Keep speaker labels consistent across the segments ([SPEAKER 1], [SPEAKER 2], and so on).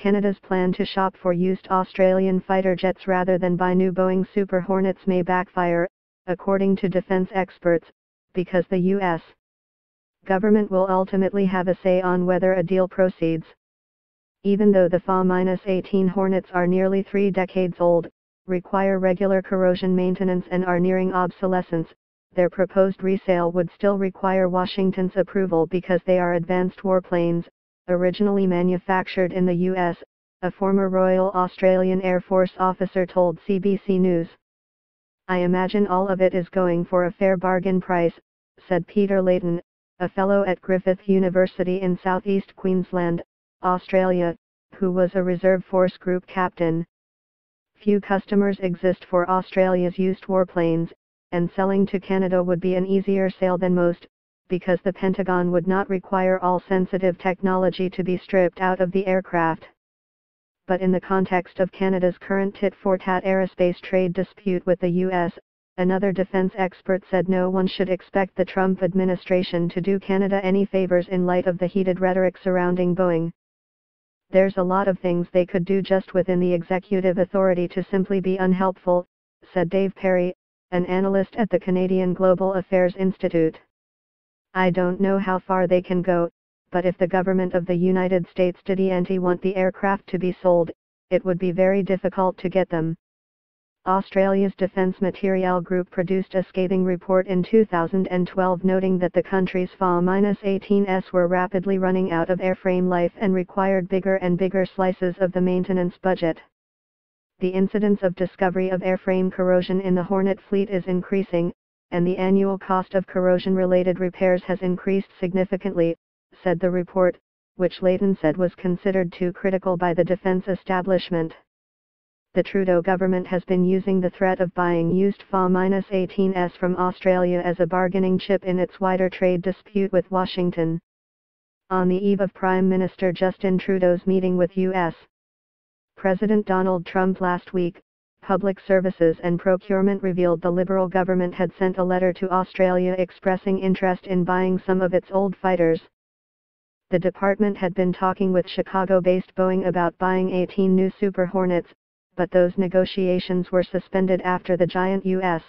[SPEAKER 1] Canada's plan to shop for used Australian fighter jets rather than buy new Boeing Super Hornets may backfire, according to defense experts, because the U.S. government will ultimately have a say on whether a deal proceeds. Even though the FA-18 Hornets are nearly 3 decades old, require regular corrosion maintenance and are nearing obsolescence, their proposed resale would still require Washington's approval because they are advanced warplanes, originally manufactured in the U.S., a former Royal Australian Air Force officer told CBC News. "I imagine all of it is going for a fair bargain price," said Peter Layton, a fellow at Griffith University in southeast Queensland, Australia, who was a reserve force group captain. "Few customers exist for Australia's used warplanes, and selling to Canada would be an easier sale than most, because the Pentagon would not require all sensitive technology to be stripped out of the aircraft." But in the context of Canada's current tit-for-tat aerospace trade dispute with the U.S., another defense expert said no one should expect the Trump administration to do Canada any favors in light of the heated rhetoric surrounding Boeing. "There's a lot of things they could do just within the executive authority to simply be unhelpful," said Dave Perry, an analyst at the Canadian Global Affairs Institute. "I don't know how far they can go, but if the government of the United States didn't want the aircraft to be sold, it would be very difficult to get them." Australia's Defence Materiel Group produced a scathing report in 2012 noting that the country's FA-18s were rapidly running out of airframe life and required bigger and bigger slices of the maintenance budget. "The incidence of discovery of airframe corrosion in the Hornet fleet is increasing, and the annual cost of corrosion-related repairs has increased significantly," said the report, which Layton said was considered too critical by the defense establishment. The Trudeau government has been using the threat of buying used FA-18s from Australia as a bargaining chip in its wider trade dispute with Washington. On the eve of Prime Minister Justin Trudeau's meeting with U.S. President Donald Trump last week, Public Services and Procurement revealed the Liberal government had sent a letter to Australia expressing interest in buying some of its old fighters. The department had been talking with Chicago-based Boeing about buying 18 new Super Hornets, but those negotiations were suspended after the giant U.S.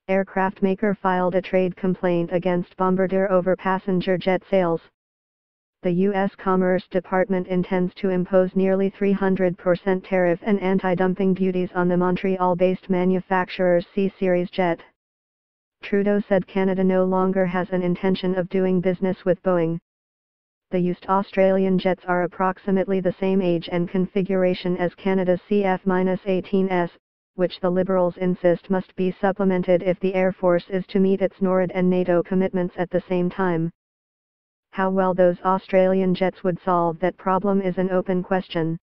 [SPEAKER 1] aircraft maker filed a trade complaint against Bombardier over passenger jet sales. The U.S. Commerce Department intends to impose nearly 300% tariff and anti-dumping duties on the Montreal-based manufacturer's C-Series jet. Trudeau said Canada no longer has an intention of doing business with Boeing. The used Australian jets are approximately the same age and configuration as Canada's CF-18s, which the Liberals insist must be supplemented if the Air Force is to meet its NORAD and NATO commitments at the same time. How well those Australian jets would solve that problem is an open question.